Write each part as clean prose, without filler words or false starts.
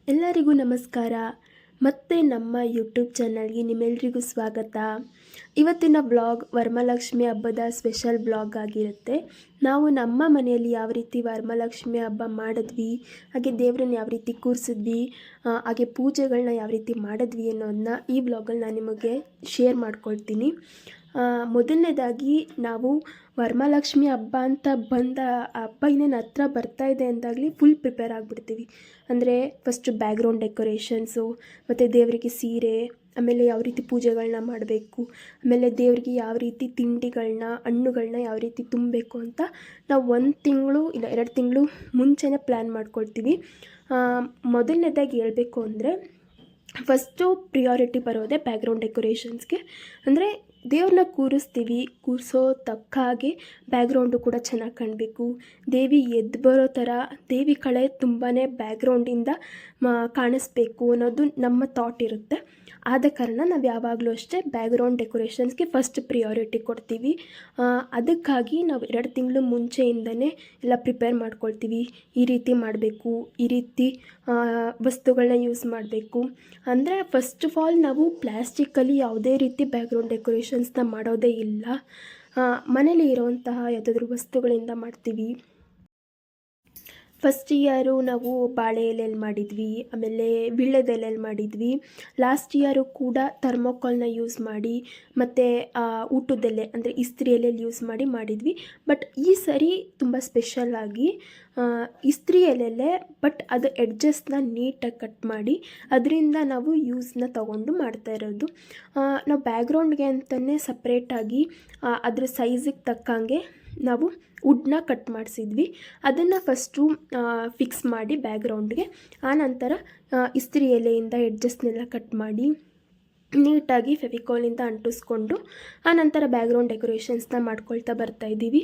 ಎಲ್ಲರಿಗೂ ನಮಸ್ಕಾರ. ಮತ್ತೆ ನಮ್ಮ ಯೂಟ್ಯೂಬ್ ಚಾನಲ್ಗೆ ನಿಮ್ಮೆಲ್ಲರಿಗೂ ಸ್ವಾಗತ. ಇವತ್ತಿನ ಬ್ಲಾಗ್ ವರಮಹಾಲಕ್ಷ್ಮಿ ಹಬ್ಬದ ಸ್ಪೆಷಲ್ ಬ್ಲಾಗ್ ಆಗಿರುತ್ತೆ. ನಾವು ನಮ್ಮ ಮನೆಯಲ್ಲಿ ಯಾವ ರೀತಿ ವರಮಹಾಲಕ್ಷ್ಮಿ ಹಬ್ಬ ಮಾಡಿದ್ವಿ, ಹಾಗೆ ದೇವ್ರನ್ನ ಯಾವ ರೀತಿ ಕೂರಿಸಿದ್ವಿ, ಹಾಗೆ ಪೂಜೆಗಳನ್ನ ಯಾವ ರೀತಿ ಮಾಡಿದ್ವಿ ಅನ್ನೋದನ್ನ ಈ ಬ್ಲಾಗಲ್ಲಿ ನಾನು ನಿಮಗೆ ಶೇರ್ ಮಾಡ್ಕೊಳ್ತೀನಿ. ಮೊದಲನೇದಾಗಿ ನಾವು ವರಮಹಾಲಕ್ಷ್ಮಿ ಹಬ್ಬ ಅಂತ ಬಂದ ಹಬ್ಬ ಇನ್ನೇನು ಹತ್ರ ಬರ್ತಾ ಇದೆ ಅಂದಾಗಲಿ ಫುಲ್ ಪ್ರಿಪೇರ್ ಆಗಿಬಿಡ್ತೀವಿ. ಅಂದರೆ ಫಸ್ಟು ಬ್ಯಾಕ್ಗ್ರೌಂಡ್ ಡೆಕೋರೇಷನ್ಸು, ಮತ್ತು ದೇವರಿಗೆ ಸೀರೆ, ಆಮೇಲೆ ಯಾವ ರೀತಿ ಪೂಜೆಗಳನ್ನ ಮಾಡಬೇಕು, ಆಮೇಲೆ ದೇವರಿಗೆ ಯಾವ ರೀತಿ ತಿಂಡಿಗಳನ್ನ ಹಣ್ಣುಗಳನ್ನ ಯಾವ ರೀತಿ ತುಂಬಬೇಕು ಅಂತ ನಾವು 1 ತಿಂಗಳು ಇಲ್ಲ 2 ತಿಂಗಳು ಮುಂಚೆನೇ ಪ್ಲ್ಯಾನ್ ಮಾಡ್ಕೊಳ್ತೀವಿ. ಮೊದಲನೇದಾಗಿ ಹೇಳಬೇಕು ಅಂದರೆ ಫಸ್ಟು ಪ್ರಿಯಾರಿಟಿ ಬರೋದೇ ಬ್ಯಾಕ್ಗ್ರೌಂಡ್ ಡೆಕೋರೇಷನ್ಸ್ಗೆ. ಅಂದರೆ ದೇವ್ರನ್ನ ಕೂರಿಸ್ತೀವಿ, ಕೂರಿಸೋ ತಕ್ಕ ಹಾಗೆ ಬ್ಯಾಕ್ಗ್ರೌಂಡು ಕೂಡ ಚೆನ್ನಾಗಿ ಕಾಣಬೇಕು. ದೇವಿ ಎದ್ದು ಬರೋ ಥರ ದೇವಿ ಕಳೆ ತುಂಬಾ ಬ್ಯಾಕ್ಗ್ರೌಂಡಿಂದ ಕಾಣಿಸ್ಬೇಕು ಅನ್ನೋದು ನಮ್ಮ ಥಾಟ್ ಇರುತ್ತೆ. ಆದ ಕಾರಣ ನಾವು ಯಾವಾಗಲೂ ಅಷ್ಟೇ ಬ್ಯಾಕ್ಗ್ರೌಂಡ್ ಡೆಕೋರೇಷನ್ಸ್ಗೆ ಫಸ್ಟ್ ಪ್ರಿಯಾರಿಟಿ ಕೊಡ್ತೀವಿ. ಅದಕ್ಕಾಗಿ ನಾವು 2 ತಿಂಗಳು ಮುಂಚೆಯಿಂದನೇ ಎಲ್ಲ ಪ್ರಿಪೇರ್ ಮಾಡ್ಕೊಳ್ತೀವಿ. ಈ ರೀತಿ ಮಾಡಬೇಕು, ಈ ರೀತಿ ವಸ್ತುಗಳನ್ನ ಯೂಸ್ ಮಾಡಬೇಕು. ಅಂದರೆ ಫಸ್ಟ್ ಆಫ್ ಆಲ್ ನಾವು ಪ್ಲ್ಯಾಸ್ಟಿಕ್ಕಲ್ಲಿ ಯಾವುದೇ ರೀತಿ ಬ್ಯಾಕ್ಗ್ರೌಂಡ್ ಡೆಕೋರೇಷನ್ಸ್ನ ಮಾಡೋದೇ ಇಲ್ಲ. ಮನೇಲಿ ಇರೋವಂತಹ ಯಾವುದಾದ್ರೂ ವಸ್ತುಗಳಿಂದ ಮಾಡ್ತೀವಿ. ಫಸ್ಟ್ ಇಯರು ನಾವು ಬಾಳೆ ಎಲೆಯಲ್ಲಿ ಮಾಡಿದ್ವಿ, ಆಮೇಲೆ ವೀಳ್ಯದೆಲೆಯಲ್ಲಿ ಮಾಡಿದ್ವಿ. ಲಾಸ್ಟ್ ಇಯರು ಕೂಡ ಥರ್ಮೋಕಾಲ್ನ ಯೂಸ್ ಮಾಡಿ, ಮತ್ತು ಊಟದೆಲೆ ಅಂದರೆ ಇಸ್ತ್ರಿ ಎಲೆಯಲ್ಲಿ ಯೂಸ್ ಮಾಡಿದ್ವಿ. ಬಟ್ ಈ ಸರಿ ತುಂಬ ಸ್ಪೆಷಲ್ಲಾಗಿ ಇಸ್ತ್ರಿ ಎಲೆಯಲ್ಲೇ, ಬಟ್ ಅದು ಎಡ್ಜಸ್ನ ನೀಟಾಗಿ ಕಟ್ ಮಾಡಿ ಅದರಿಂದ ನಾವು ಯೂಸ್ನ ತೊಗೊಂಡು ಮಾಡ್ತಾ ಇರೋದು. ನಾವು ಬ್ಯಾಕ್ಗ್ರೌಂಡ್ಗೆ ಅಂತಲೇ ಸಪ್ರೇಟಾಗಿ ಅದ್ರ ಸೈಜಿಗೆ ತಕ್ಕಂಗೆ ನಾವು ವುಡ್ನ ಕಟ್ ಮಾಡಿಸಿದ್ವಿ. ಅದನ್ನು ಫಸ್ಟು ಫಿಕ್ಸ್ ಮಾಡಿ ಬ್ಯಾಕ್ಗ್ರೌಂಡ್ಗೆ, ಆನಂತರ ಇಸ್ತ್ರಿ ಎಲೆಯಿಂದ ಎಡ್ಜಸ್ನೆಲ್ಲ ಕಟ್ ಮಾಡಿ ನೀಟಾಗಿ ಫೆವಿಕಾಲಿಂದ ಅಂಟಿಸ್ಕೊಂಡು ಆನಂತರ ಬ್ಯಾಕ್ಗ್ರೌಂಡ್ ಡೆಕೋರೇಷನ್ಸ್ನ ಮಾಡ್ಕೊಳ್ತಾ ಬರ್ತಾಯಿದ್ದೀವಿ.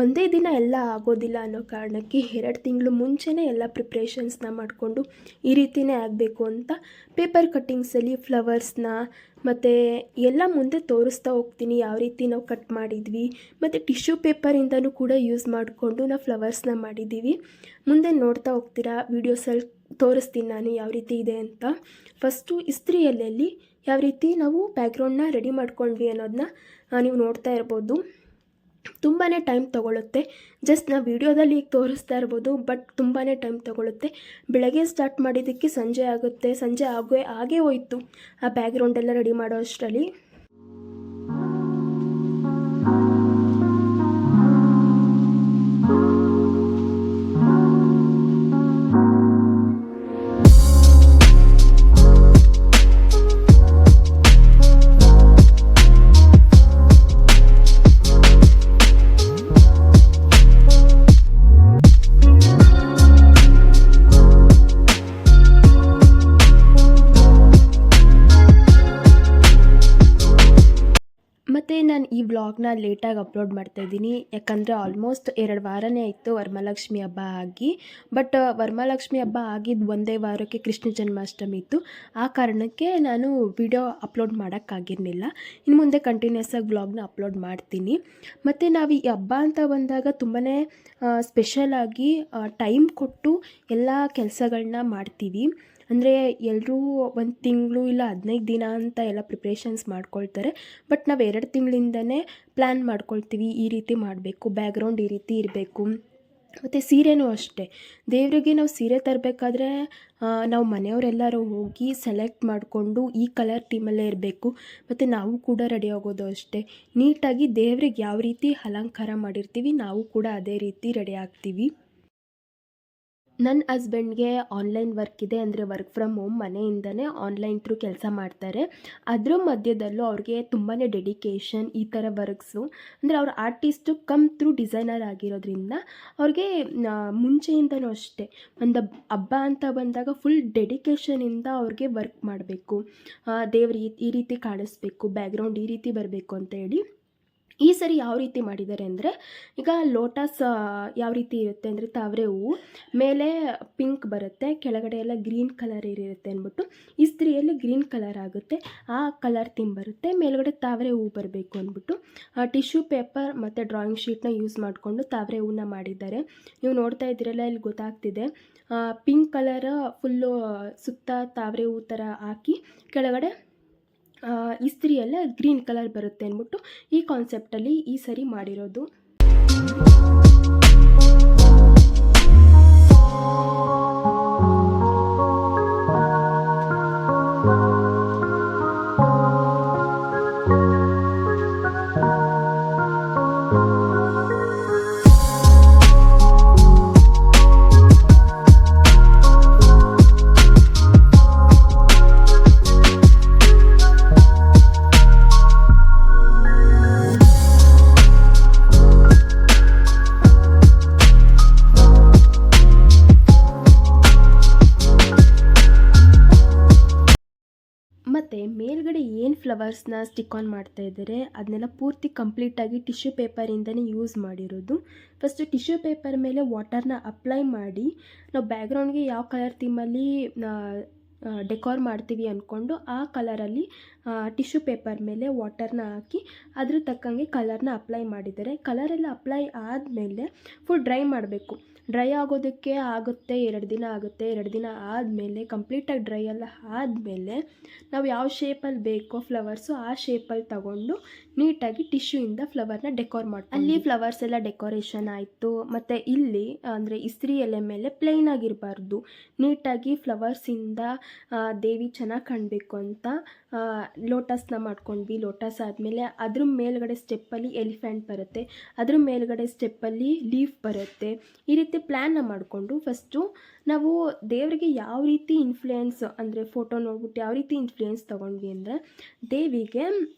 ಒಂದೇ ದಿನ ಎಲ್ಲ ಆಗೋದಿಲ್ಲ ಅನ್ನೋ ಕಾರಣಕ್ಕೆ 2 ತಿಂಗಳು ಮುಂಚೆನೇ ಎಲ್ಲ ಪ್ರಿಪ್ರೇಷನ್ಸ್ನ ಮಾಡಿಕೊಂಡು ಈ ರೀತಿಯೇ ಆಗಬೇಕು ಅಂತ ಪೇಪರ್ ಕಟ್ಟಿಂಗ್ಸಲ್ಲಿ ಫ್ಲವರ್ಸ್ನ ಮತ್ತು ಎಲ್ಲ ಮುಂದೆ ತೋರಿಸ್ತಾ ಹೋಗ್ತೀನಿ ಯಾವ ರೀತಿ ನಾವು ಕಟ್ ಮಾಡಿದ್ವಿ. ಮತ್ತು ಟಿಶ್ಯೂ ಪೇಪರಿಂದನೂ ಕೂಡ ಯೂಸ್ ಮಾಡಿಕೊಂಡು ನಾವು ಫ್ಲವರ್ಸ್ನ ಮಾಡಿದ್ದೀವಿ. ಮುಂದೆ ನೋಡ್ತಾ ಹೋಗ್ತೀರಾ, ವೀಡಿಯೋಸಲ್ಲಿ ತೋರಿಸ್ತೀನಿ ನಾನು ಯಾವ ರೀತಿ ಇದೆ ಅಂತ. ಫಸ್ಟು ಇಸ್ತ್ರಿ ಎಲೆಯಲ್ಲಿ ಯಾವ ರೀತಿ ನಾವು ಬ್ಯಾಕ್ಗ್ರೌಂಡನ್ನ ರೆಡಿ ಮಾಡ್ಕೊಂಡ್ವಿ ಅನ್ನೋದನ್ನ ನೀವು ನೋಡ್ತಾ ಇರ್ಬೋದು. ತುಂಬಾ ಟೈಮ್ ತೊಗೊಳುತ್ತೆ. ಜಸ್ಟ್ ನಾವು ವೀಡಿಯೋದಲ್ಲಿ ಈಗ ತೋರಿಸ್ತಾ ಇರ್ಬೋದು, ಬಟ್ ತುಂಬಾ ಟೈಮ್ ತೊಗೊಳುತ್ತೆ. ಬೆಳಗ್ಗೆ ಸ್ಟಾರ್ಟ್ ಮಾಡಿದ್ದಕ್ಕೆ ಸಂಜೆ ಆಗುತ್ತೆ, ಸಂಜೆ ಆಗೇ ಹೋಯ್ತು ಆ ಬ್ಯಾಕ್ಗ್ರೌಂಡೆಲ್ಲ ರೆಡಿ ಮಾಡೋ ಅಷ್ಟರಲ್ಲಿ. ಮತ್ತು ನಾನು ಈ ವ್ಲಾಗ್ನ ಲೇಟಾಗಿ ಅಪ್ಲೋಡ್ ಮಾಡ್ತಾಯಿದ್ದೀನಿ, ಯಾಕಂದರೆ ಆಲ್ಮೋಸ್ಟ್ 2 ವಾರನೇ ಆಯಿತು ವರಮಹಾಲಕ್ಷ್ಮಿ ಹಬ್ಬ ಆಗಿ. ಬಟ್ ವರಮಹಾಲಕ್ಷ್ಮಿ ಹಬ್ಬ ಆಗಿದ್ದು ಒಂದೇ ವಾರಕ್ಕೆ ಕೃಷ್ಣ ಜನ್ಮಾಷ್ಟಮಿ ಇತ್ತು. ಆ ಕಾರಣಕ್ಕೆ ನಾನು ವಿಡಿಯೋ ಅಪ್ಲೋಡ್ ಮಾಡೋಕ್ಕಾಗಿರಲಿಲ್ಲ. ಇನ್ನು ಮುಂದೆ ಕಂಟಿನ್ಯೂಸ್ ಆಗಿ ವ್ಲಾಗ್ನ ಅಪ್ಲೋಡ್ ಮಾಡ್ತೀನಿ. ಮತ್ತು ನಾವು ಈ ಹಬ್ಬ ಅಂತ ಬಂದಾಗ ತುಂಬಾ ಸ್ಪೆಷಲಾಗಿ ಟೈಮ್ ಕೊಟ್ಟು ಎಲ್ಲ ಕೆಲಸಗಳನ್ನ ಮಾಡ್ತೀವಿ. ಅಂದರೆ ಎಲ್ಲರೂ 1 ತಿಂಗಳು ಇಲ್ಲ 15 ದಿನ ಅಂತ ಎಲ್ಲ ಪ್ರಿಪ್ರೇಷನ್ಸ್ ಮಾಡ್ಕೊಳ್ತಾರೆ. ಬಟ್ ನಾವು 2 ತಿಂಗಳಿಂದನೇ ಪ್ಲ್ಯಾನ್ ಮಾಡ್ಕೊಳ್ತೀವಿ, ಈ ರೀತಿ ಮಾಡಬೇಕು, ಬ್ಯಾಕ್ಗ್ರೌಂಡ್ ಈ ರೀತಿ ಇರಬೇಕು. ಮತ್ತು ಸೀರೆನೂ ಅಷ್ಟೇ, ದೇವರಿಗೆ ನಾವು ಸೀರೆ ತರಬೇಕಾದ್ರೆ ನಾವು ಮನೆಯವರೆಲ್ಲರೂ ಹೋಗಿ ಸೆಲೆಕ್ಟ್ ಮಾಡಿಕೊಂಡು ಈ ಕಲರ್ ಟೀಮಲ್ಲೇ ಇರಬೇಕು. ಮತ್ತು ನಾವು ಕೂಡ ರೆಡಿ ಆಗೋದು ಅಷ್ಟೇ, ನೀಟಾಗಿ ದೇವ್ರಿಗೆ ಯಾವ ರೀತಿ ಅಲಂಕಾರ ಮಾಡಿರ್ತೀವಿ ನಾವು ಕೂಡ ಅದೇ ರೀತಿ ರೆಡಿ ಆಗ್ತೀವಿ. ನನ್ನ ಹಸ್ಬೆಂಡ್ಗೆ ಆನ್ಲೈನ್ ವರ್ಕ್ ಇದೆ, ಅಂದರೆ ವರ್ಕ್ ಫ್ರಮ್ ಹೋಮ್, ಮನೆಯಿಂದನೇ ಆನ್ಲೈನ್ ಥ್ರೂ ಕೆಲಸ ಮಾಡ್ತಾರೆ. ಅದ್ರ ಮಧ್ಯದಲ್ಲೂ ಅವ್ರಿಗೆ ತುಂಬಾ ಡೆಡಿಕೇಶನ್ ಈ ಥರ ವರ್ಕ್ಸು. ಅಂದರೆ ಅವ್ರು ಆರ್ಟಿಸ್ಟು ಕಮ್ ಥ್ರೂ ಡಿಸೈನರ್ ಆಗಿರೋದ್ರಿಂದ ಅವ್ರಿಗೆ ಮುಂಚೆಯಿಂದನೂ ಅಷ್ಟೇ ಒಂದು ಹಬ್ಬ ಅಂತ ಬಂದಾಗ ಫುಲ್ ಡೆಡಿಕೇಶನಿಂದ ಅವ್ರಿಗೆ ವರ್ಕ್ ಮಾಡಬೇಕು, ದೇವ್ರು ಈ ರೀತಿ ಕಾಣಿಸ್ಬೇಕು, ಬ್ಯಾಕ್ಗ್ರೌಂಡ್ ಈ ರೀತಿ ಬರಬೇಕು ಅಂತ ಹೇಳಿ. ಈ ಸರಿ ಯಾವ ರೀತಿ ಮಾಡಿದ್ದಾರೆ ಅಂದರೆ, ಈಗ ಲೋಟಸ್ ಯಾವ ರೀತಿ ಇರುತ್ತೆ ಅಂದರೆ ತಾವರೆ ಹೂವು ಮೇಲೆ ಪಿಂಕ್ ಬರುತ್ತೆ, ಕೆಳಗಡೆ ಎಲ್ಲ ಗ್ರೀನ್ ಕಲರ್ ಇರುತ್ತೆ ಅಂದ್ಬಿಟ್ಟು ಇಸ್ತ್ರಿಯಲ್ಲಿ ಗ್ರೀನ್ ಕಲರ್ ಆಗುತ್ತೆ, ಆ ಕಲರ್ ಥೀಮ್ ಬರುತ್ತೆ. ಮೇಲ್ಗಡೆ ತಾವರೆ ಹೂವು ಬರಬೇಕು ಅಂದ್ಬಿಟ್ಟು ಟಿಶ್ಯೂ ಪೇಪರ್ ಮತ್ತು ಡ್ರಾಯಿಂಗ್ ಶೀಟ್ನ ಯೂಸ್ ಮಾಡಿಕೊಂಡು ತಾವರೆ ಹೂವನ್ನ ಮಾಡಿದ್ದಾರೆ. ನೀವು ನೋಡ್ತಾ ಇದ್ದೀರಲ್ಲ, ಇಲ್ಲಿ ಗೊತ್ತಾಗ್ತಿದೆ ಪಿಂಕ್ ಕಲರ ಫುಲ್ಲು ಸುತ್ತ ತಾವರೆ ಹೂ ಥರ ಹಾಕಿ ಕೆಳಗಡೆ ಇಸ್ತ್ರಿಯಲ್ಲೇ ಗ್ರೀನ್ ಕಲರ್ ಬರುತ್ತೆ ಅಂದ್ಬಿಟ್ಟು ಈ ಕಾನ್ಸೆಪ್ಟಲ್ಲಿ ಈ ಸರಿ ಮಾಡಿರೋದು. ಮತ್ತು ಮೇಲ್ಗಡೆ ಏನು ಫ್ಲವರ್ಸ್ನ ಸ್ಟಿಕ್ ಆನ್ ಮಾಡ್ತಾ ಇದ್ದಾರೆ ಅದನ್ನೆಲ್ಲ ಪೂರ್ತಿ ಕಂಪ್ಲೀಟಾಗಿ ಟಿಶ್ಯೂ ಪೇಪರಿಂದನೇ ಯೂಸ್ ಮಾಡಿರೋದು. ಫಸ್ಟು ಟಿಶ್ಯೂ ಪೇಪರ್ ಮೇಲೆ ವಾಟರ್ನ ಅಪ್ಲೈ ಮಾಡಿ ನಾವು ಬ್ಯಾಕ್ಗ್ರೌಂಡ್ಗೆ ಯಾವ ಕಲರ್ ಥೀಮಲ್ಲಿ ಡೆಕೋರ್ ಮಾಡ್ತೀವಿ ಅಂದ್ಕೊಂಡು ಆ ಕಲರಲ್ಲಿ ಟಿಶ್ಯೂ ಪೇಪರ್ ಮೇಲೆ ವಾಟರ್ನ ಹಾಕಿ ಅದ್ರ ತಕ್ಕಂಗೆ ಕಲರ್ನ ಅಪ್ಲೈ ಮಾಡಿದ್ದಾರೆ. ಕಲರೆಲ್ಲ ಅಪ್ಲೈ ಆದಮೇಲೆ ಫುಲ್ ಡ್ರೈ ಮಾಡಬೇಕು. ಡ್ರೈ ಆಗೋದಕ್ಕೆ ಆಗುತ್ತೆ 2 ದಿನ ಆಗುತ್ತೆ. 2 ದಿನ ಆದಮೇಲೆ ಕಂಪ್ಲೀಟಾಗಿ ಡ್ರೈ ಎಲ್ಲ ಆದಮೇಲೆ ನಾವು ಯಾವ ಶೇಪಲ್ಲಿ ಬೇಕೋ ಫ್ಲವರ್ಸು ಆ ಶೇಪಲ್ಲಿ ತಗೊಂಡು ನೀಟಾಗಿ ಟಿಶ್ಯೂಯಿಂದ ಫ್ಲವರ್ನ ಡೆಕೋರ್ ಮಾಡ್ತೀವಿ. ಅಲ್ಲಿ ಫ್ಲವರ್ಸ್ ಎಲ್ಲ ಡೆಕೋರೇಷನ್ ಆಯಿತು. ಮತ್ತು ಇಲ್ಲಿ ಅಂದರೆ ಇಸ್ತ್ರಿ ಎಲೆ ಮೇಲೆ ಪ್ಲೇನ್ ಆಗಿರಬಾರ್ದು, ನೀಟಾಗಿ ಫ್ಲವರ್ಸಿಂದ ದೇವಿ ಚೆನ್ನಾಗಿ ಕಾಣಬೇಕು ಅಂತ ಲೋಟಸ್ನ ಮಾಡ್ಕೊಂಡ್ವಿ. ಲೋಟಸ್ ಆದಮೇಲೆ ಅದ್ರ ಮೇಲ್ಗಡೆ ಸ್ಟೆಪ್ಪಲ್ಲಿ ಎಲಿಫೆಂಟ್ ಬರುತ್ತೆ, ಅದ್ರ ಮೇಲ್ಗಡೆ ಸ್ಟೆಪ್ಪಲ್ಲಿ ಲೀಫ್ ಬರುತ್ತೆ. ಈ ರೀತಿ ಪ್ಲ್ಯಾನ್ನ ಮಾಡಿಕೊಂಡು ಫಸ್ಟು ನಾವು ದೇವರಿಗೆ ಯಾವ ರೀತಿ ಇನ್ಫ್ಲುಯೆನ್ಸ್ ಅಂದರೆ ಫೋಟೋ ನೋಡ್ಬಿಟ್ಟು ಯಾವ ರೀತಿ ಇನ್ಫ್ಲುಯೆನ್ಸ್ ತೊಗೊಂಡ್ವಿ ಅಂದರೆ ದೇವಿಗೆ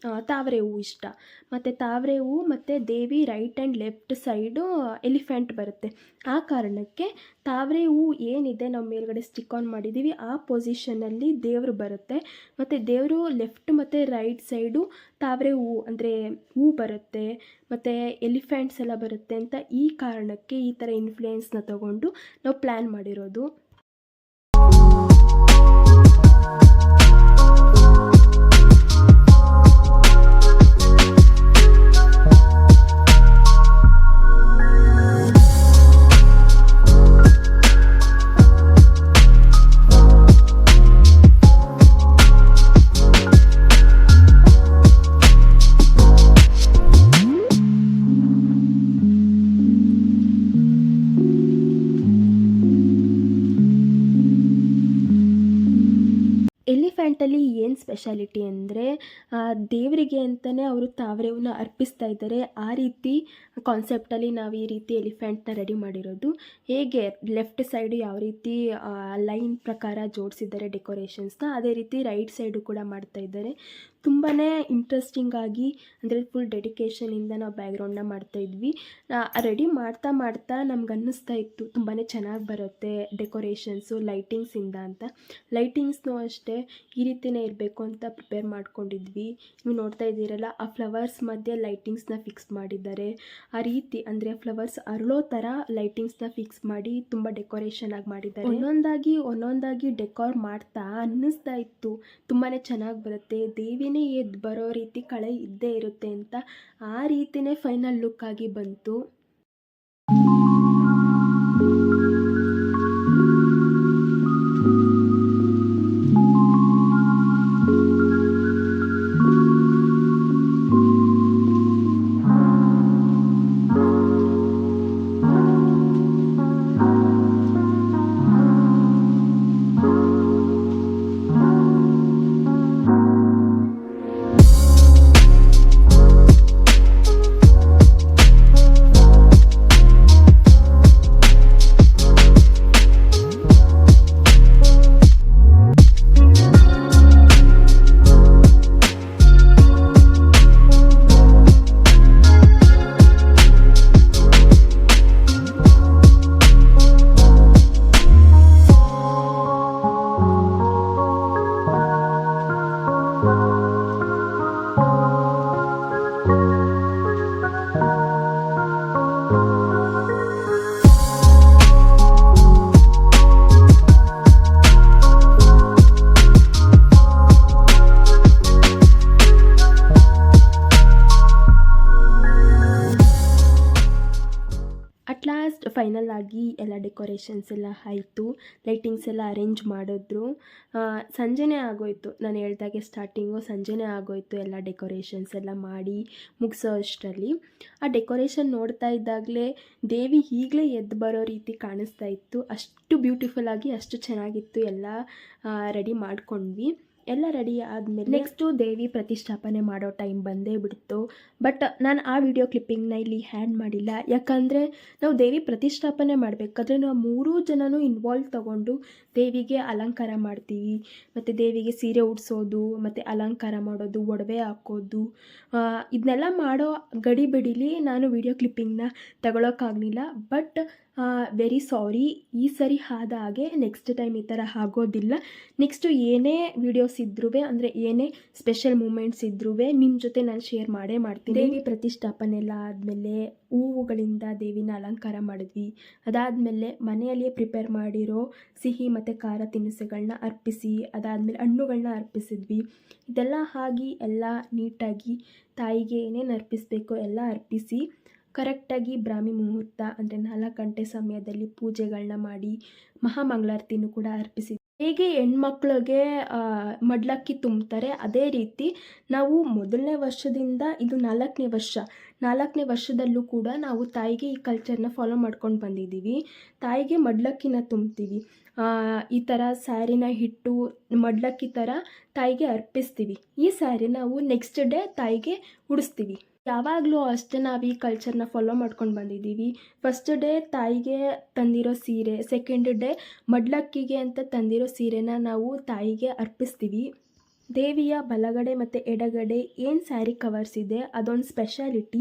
ತಾವರೆ ಹೂವು ಇಷ್ಟ. ಮತ್ತು ತಾವರೆ ಹೂವು ಮತ್ತು ದೇವಿ right and left side elephant ಬರುತ್ತೆ. ಆ ಕಾರಣಕ್ಕೆ ತಾವರೆ ಹೂವು ಏನಿದೆ ನಾವು ಮೇಲ್ಗಡೆ ಸ್ಟಿಕ್ ಆನ್ ಮಾಡಿದ್ದೀವಿ ಆ ಪೊಸಿಷನಲ್ಲಿ ದೇವರು ಬರುತ್ತೆ. ಮತ್ತು ದೇವರು ಲೆಫ್ಟ್ ಮತ್ತು ರೈಟ್ ಸೈಡು ತಾವರೆ ಹೂವು ಅಂದರೆ ಹೂ ಬರುತ್ತೆ ಮತ್ತು ಎಲಿಫೆಂಟ್ಸ್ ಎಲ್ಲ ಬರುತ್ತೆ ಅಂತ ಈ ಕಾರಣಕ್ಕೆ ಈ ಥರ ಇನ್ಫ್ಲುಯೆನ್ಸ್ನ ತಗೊಂಡು ನಾವು ಪ್ಲ್ಯಾನ್ ಮಾಡಿರೋದು. ಎಲಿಫೆಂಟಲ್ಲಿ ಏನು ಸ್ಪೆಷಾಲಿಟಿ ಅಂದರೆ ದೇವರಿಗೆ ಅಂತಲೇ ಅವರು ತಾವರೆ ಹೂವನ್ನ ಅರ್ಪಿಸ್ತಾ ಇದ್ದಾರೆ. ಆ ರೀತಿ ಕಾನ್ಸೆಪ್ಟಲ್ಲಿ ನಾವು ಈ ರೀತಿ ಎಲಿಫೆಂಟ್ನ ರೆಡಿ ಮಾಡಿರೋದು. ಹೇಗೆ ಲೆಫ್ಟ್ ಸೈಡು ಯಾವ ರೀತಿ ಲೈನ್ ಪ್ರಕಾರ ಜೋಡಿಸಿದ್ದಾರೆ ಡೆಕೋರೇಷನ್ಸ್ನ, ಅದೇ ರೀತಿ ರೈಟ್ ಸೈಡು ಕೂಡ ಮಾಡ್ತಾ ಇದ್ದಾರೆ. ತುಂಬಾ ಇಂಟ್ರೆಸ್ಟಿಂಗಾಗಿ ಅಂದರೆ ಫುಲ್ ಡೆಡಿಕೇಷನಿಂದ ನಾವು ಬ್ಯಾಕ್ಗ್ರೌಂಡನ್ನ ಮಾಡ್ತಾಯಿದ್ವಿ. ರೆಡಿ ಮಾಡ್ತಾ ಮಾಡ್ತಾ ನಮ್ಗೆ ಅನ್ನಿಸ್ತಾ ಇತ್ತು ತುಂಬಾ ಚೆನ್ನಾಗಿ ಬರುತ್ತೆ ಡೆಕೋರೇಷನ್ಸು ಲೈಟಿಂಗ್ಸಿಂದ ಅಂತ. ಲೈಟಿಂಗ್ಸ್ನೂ ಅಷ್ಟೇ ಈ ರೀತಿಯೇ ಇರಬೇಕು ಅಂತ ಪ್ರಿಪೇರ್ ಮಾಡ್ಕೊಂಡಿದ್ವಿ. ನೀವು ನೋಡ್ತಾ ಇದ್ದೀರಲ್ಲ ಆ ಫ್ಲವರ್ಸ್ ಮಧ್ಯೆ ಲೈಟಿಂಗ್ಸ್ನ ಫಿಕ್ಸ್ ಮಾಡಿದ್ದಾರೆ. ಆ ರೀತಿ ಅಂದರೆ ಫ್ಲವರ್ಸ್ ಅರಳೋ ಥರ ಲೈಟಿಂಗ್ಸ್ನ ಫಿಕ್ಸ್ ಮಾಡಿ ತುಂಬ ಡೆಕೋರೇಷನ್ ಆಗಿ ಮಾಡಿದ್ದಾರೆ. ಒಂದೊಂದಾಗಿ ಡೆಕೋರ್ ಮಾಡ್ತಾ ಅನ್ನಿಸ್ತಾ ಇತ್ತು ತುಂಬಾ ಚೆನ್ನಾಗಿ ಬರುತ್ತೆ, ದೇವಿನೇ ಎದ್ದು ಬರೋ ರೀತಿ ಕಳೆ ಇದ್ದೇ ಇರುತ್ತೆ ಅಂತ. ಆ ರೀತಿಯೇ ಫೈನಲ್ ಲುಕ್ ಆಗಿ ಬಂತು. ಸಿಂಪಲ್ಲಾಗಿ ಎಲ್ಲ ಡೆಕೋರೇಷನ್ಸ್ ಎಲ್ಲ ಆಯಿತು, ಲೈಟಿಂಗ್ಸ್ ಎಲ್ಲ ಅರೇಂಜ್ ಮಾಡಿದ್ರು. ಸಂಜೆನೇ ಆಗೋಯಿತು, ನಾನು ಹೇಳ್ದಾಗೆ ಸ್ಟಾರ್ಟಿಂಗು ಸಂಜೆನೇ ಆಗೋಯಿತು ಎಲ್ಲ ಡೆಕೋರೇಷನ್ಸ್ ಎಲ್ಲ ಮಾಡಿ ಮುಗಿಸೋ ಅಷ್ಟರಲ್ಲಿ. ಆ ಡೆಕೋರೇಷನ್ ನೋಡ್ತಾ ಇದ್ದಾಗಲೇ ದೇವಿ ಈಗಲೇ ಎದ್ದು ಬರೋ ರೀತಿ ಕಾಣಿಸ್ತಾ ಇತ್ತು. ಅಷ್ಟು ಬ್ಯೂಟಿಫುಲ್ಲಾಗಿ ಅಷ್ಟು ಚೆನ್ನಾಗಿತ್ತು. ಎಲ್ಲ ರೆಡಿ ಮಾಡ್ಕೊಂಡ್ವಿ. ಎಲ್ಲ ರೆಡಿ ಆದಮೇಲೆ ನೆಕ್ಸ್ಟು ದೇವಿ ಪ್ರತಿಷ್ಠಾಪನೆ ಮಾಡೋ ಟೈಮ್ ಬಂದೇ ಬಿಡ್ತು. ಬಟ್ ನಾನು ಆ ವಿಡಿಯೋ ಕ್ಲಿಪ್ಪಿಂಗ್ನ ಇಲ್ಲಿ ಹ್ಯಾಡ್ ಮಾಡಿಲ್ಲ, ಯಾಕಂದರೆ ನಾವು ದೇವಿ ಪ್ರತಿಷ್ಠಾಪನೆ ಮಾಡಬೇಕಾದ್ರೆ ನಾವು 3 ಜನನೂ ಇನ್ವಾಲ್ವ್ ತೊಗೊಂಡು ದೇವಿಗೆ ಅಲಂಕಾರ ಮಾಡ್ತೀವಿ. ಮತ್ತು ದೇವಿಗೆ ಸೀರೆ ಉಡಿಸೋದು, ಮತ್ತು ಅಲಂಕಾರ ಮಾಡೋದು, ಒಡವೆ ಹಾಕೋದು, ಇದನ್ನೆಲ್ಲ ಮಾಡೋ ಗಡಿಬಿಡಿಲಿ ನಾನು ವಿಡಿಯೋ ಕ್ಲಿಪ್ಪಿಂಗ್ನ ತಗೊಳ್ಳೋಕ್ಕಾಗಲಿಲ್ಲ. ಬಟ್ ವೆರಿ ಸಾರಿ, ಈ ಸರಿ ಆದ ಹಾಗೆ ನೆಕ್ಸ್ಟ್ ಟೈಮ್ ಈ ಥರ ಆಗೋದಿಲ್ಲ. ನೆಕ್ಸ್ಟು ಏನೇ ವೀಡಿಯೋಸ್ ಇದ್ರೂ, ಅಂದರೆ ಏನೇ ಸ್ಪೆಷಲ್ ಮೂಮೆಂಟ್ಸ್ ಇದ್ರೂ ನಿಮ್ಮ ಜೊತೆ ನಾನು ಶೇರ್ ಮಾಡೇ ಮಾಡ್ತೀನಿ. ದೇವಿ ಪ್ರತಿಷ್ಠಾಪನೆ ಎಲ್ಲ ಆದಮೇಲೆ ಹೂವುಗಳಿಂದ ದೇವಿನ ಅಲಂಕಾರ ಮಾಡಿದ್ವಿ. ಅದಾದಮೇಲೆ ಮನೆಯಲ್ಲಿಯೇ ಪ್ರಿಪೇರ್ ಮಾಡಿರೋ ಸಿಹಿ ಮತ್ತು ಖಾರ ತಿನಿಸುಗಳನ್ನ ಅರ್ಪಿಸಿ, ಅದಾದಮೇಲೆ ಹಣ್ಣುಗಳನ್ನ ಅರ್ಪಿಸಿದ್ವಿ. ಇದೆಲ್ಲ ಆಗಿ ಎಲ್ಲ ನೀಟಾಗಿ ತಾಯಿಗೆ ಏನೇನು ಅರ್ಪಿಸಬೇಕೋ ಎಲ್ಲ ಅರ್ಪಿಸಿ ಕರೆಕ್ಟಾಗಿ ಬ್ರಾಹ್ಮಿ ಮುಹೂರ್ತ ಅಂದರೆ 4 ಗಂಟೆ ಸಮಯದಲ್ಲಿ ಪೂಜೆಗಳನ್ನ ಮಾಡಿ ಮಹಾಮಂಗಳಾರತಿನೂ ಕೂಡ ಅರ್ಪಿಸಿ. ಹೇಗೆ ಹೆಣ್ಮಕ್ಳಿಗೆ ಮಡ್ಲಕ್ಕಿ ತುಂಬ್ತಾರೆ, ಅದೇ ರೀತಿ ನಾವು ಮೊದಲನೇ ವರ್ಷದಿಂದ ಇದು 4ನೇ ವರ್ಷ, 4ನೇ ವರ್ಷದಲ್ಲೂ ಕೂಡ ನಾವು ತಾಯಿಗೆ ಈ ಕಲ್ಚರ್ನ ಫಾಲೋ ಮಾಡ್ಕೊಂಡು ಬಂದಿದ್ದೀವಿ. ತಾಯಿಗೆ ಮಡ್ಲಕ್ಕಿನ ತುಂಬ್ತೀವಿ. ಈ ಥರ ಸ್ಯಾರಿನ ಇಟ್ಟು ಮಡ್ಲಕ್ಕಿ ಥರ ತಾಯಿಗೆ ಅರ್ಪಿಸ್ತೀವಿ. ಈ ಸ್ಯಾರಿ ನಾವು ನೆಕ್ಸ್ಟ್ ಡೇ ತಾಯಿಗೆ ಉಡಿಸ್ತೀವಿ. ಯಾವಾಗಲೂ ಅಷ್ಟೇ ನಾವು ಈ ಕಲ್ಚರ್ನ ಫಾಲೋ ಮಾಡ್ಕೊಂಡು ಬಂದಿದ್ದೀವಿ. ಫಸ್ಟ್ ಡೇ ತಾಯಿಗೆ ತಂದಿರೋ ಸೀರೆ, ಸೆಕೆಂಡ್ ಡೇ ಮಡ್ಲಕ್ಕಿಗೆ ಅಂತ ತಂದಿರೋ ಸೀರೆನ ನಾವು ತಾಯಿಗೆ ಅರ್ಪಿಸ್ತೀವಿ. ದೇವಿಯ ಬಲಗಡೆ ಮತ್ತು ಎಡಗಡೆ ಏನು ಸ್ಯಾರಿ ಕವರ್ಸ್ ಇದೆ ಅದೊಂದು ಸ್ಪೆಷಾಲಿಟಿ.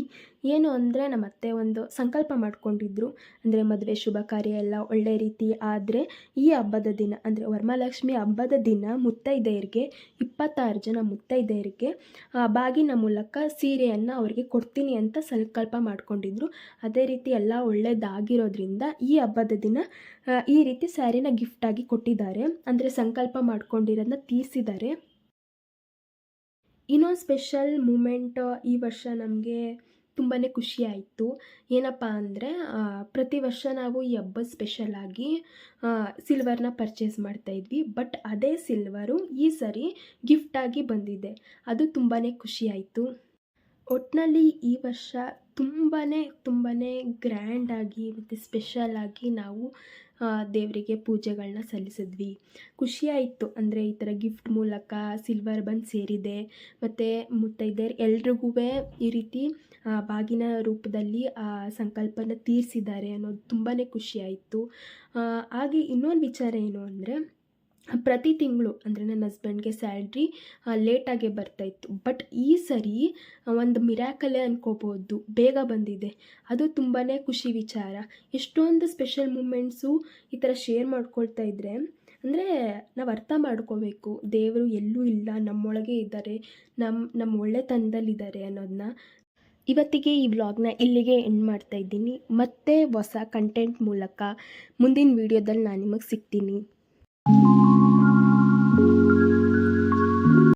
ಏನು ಅಂದರೆ ನಮ್ಮ ಅತ್ತೆ ಒಂದು ಸಂಕಲ್ಪ ಮಾಡ್ಕೊಂಡಿದ್ರು, ಅಂದರೆ ಮದುವೆ ಶುಭ ಕಾರ್ಯ ಎಲ್ಲ ಒಳ್ಳೆ ರೀತಿ ಆದರೆ ಈ ಹಬ್ಬದ ದಿನ ಅಂದರೆ ವರಮಹಾಲಕ್ಷ್ಮಿ ಹಬ್ಬದ ದಿನ ಮುತ್ತೈದೆಯರಿಗೆ 26 ಜನ ಮುತ್ತೈದೆಯರಿಗೆ ಬಾಗಿನ ಮೂಲಕ ಸೀರೆಯನ್ನು ಅವರಿಗೆ ಕೊಡ್ತೀನಿ ಅಂತ ಸಂಕಲ್ಪ ಮಾಡ್ಕೊಂಡಿದ್ರು. ಅದೇ ರೀತಿ ಎಲ್ಲ ಒಳ್ಳೆಯದಾಗಿರೋದ್ರಿಂದ ಈ ಹಬ್ಬದ ದಿನ ಈ ರೀತಿ ಸ್ಯಾರಿನ ಗಿಫ್ಟಾಗಿ ಕೊಟ್ಟಿದ್ದಾರೆ, ಅಂದರೆ ಸಂಕಲ್ಪ ಮಾಡ್ಕೊಂಡಿರೋದನ್ನ ತೀರಿಸಿದ್ದಾರೆ. ಇನ್ನೊಂದು ಸ್ಪೆಷಲ್ ಮೂಮೆಂಟ್ ಈ ವರ್ಷ ನಮಗೆ ತುಂಬಾ ಖುಷಿ ಆಯಿತು. ಏನಪ್ಪ ಅಂದರೆ ಪ್ರತಿ ವರ್ಷ ನಾವು ಈ ಹಬ್ಬದ ಸ್ಪೆಷಲಾಗಿ ಸಿಲ್ವರ್ನ ಪರ್ಚೇಸ್ ಮಾಡ್ತಾಯಿದ್ವಿ. ಬಟ್ ಅದೇ ಸಿಲ್ವರು ಈ ಸರಿ ಗಿಫ್ಟಾಗಿ ಬಂದಿದೆ, ಅದು ತುಂಬಾ ಖುಷಿ ಆಯಿತು. ಒಟ್ಟಿನಲ್ಲಿ ಈ ವರ್ಷ ತುಂಬಾ ಗ್ರ್ಯಾಂಡಾಗಿ ಮತ್ತು ಸ್ಪೆಷಲಾಗಿ ನಾವು ದೇವರಿಗೆ ಪೂಜೆಗಳನ್ನ ಸಲ್ಲಿಸಿದ್ವಿ. ಖುಷಿಯಾಯಿತು, ಅಂದರೆ ಈ ಥರ ಗಿಫ್ಟ್ ಮೂಲಕ ಸಿಲ್ವರ್ ಬಂದು ಸೇರಿದೆ ಮತ್ತು ಮುತ್ತೈದೆಯರು ಎಲ್ರಿಗೂ ಈ ರೀತಿ ಬಾಗಿನ ರೂಪದಲ್ಲಿ ಸಂಕಲ್ಪನ ತೀರಿಸಿದ್ದಾರೆ ಅನ್ನೋದು ತುಂಬಾ ಖುಷಿಯಾಯಿತು. ಹಾಗೆ ಇನ್ನೊಂದು ವಿಚಾರ ಏನು ಅಂದರೆ ಪ್ರತಿ ತಿಂಗಳು ಅಂದರೆ ನನ್ನ ಹಸ್ಬೆಂಡ್ಗೆ ಸ್ಯಾಲ್ರಿ ಲೇಟಾಗೆ ಬರ್ತಾಯಿತ್ತು. ಬಟ್ ಈ ಸರಿ ಒಂದು ಮಿರಾಕಲೇ ಅನ್ಕೋಬೋದು, ಬೇಗ ಬಂದಿದೆ. ಅದು ತುಂಬಾ ಖುಷಿ ವಿಚಾರ. ಎಷ್ಟೊಂದು ಸ್ಪೆಷಲ್ ಮೂಮೆಂಟ್ಸು ಈ ಥರ ಶೇರ್ ಮಾಡ್ಕೊಳ್ತಾ ಇದ್ದರೆ, ಅಂದರೆ ನಾವು ಅರ್ಥ ಮಾಡ್ಕೋಬೇಕು, ದೇವರು ಎಲ್ಲೂ ಇಲ್ಲ, ನಮ್ಮೊಳಗೆ ಇದ್ದಾರೆ, ನಮ್ಮ ಒಳ್ಳೆತನದಲ್ಲಿದ್ದಾರೆ ಅನ್ನೋದನ್ನ. ಇವತ್ತಿಗೆ ಈ ವ್ಲಾಗ್ನ ಇಲ್ಲಿಗೆ ಎಂಡ್ ಮಾಡ್ತಾಯಿದ್ದೀನಿ. ಮತ್ತೆ ಹೊಸ ಕಂಟೆಂಟ್ ಮೂಲಕ ಮುಂದಿನ ವೀಡಿಯೋದಲ್ಲಿ ನಾನು ನಿಮಗೆ ಸಿಗ್ತೀನಿ.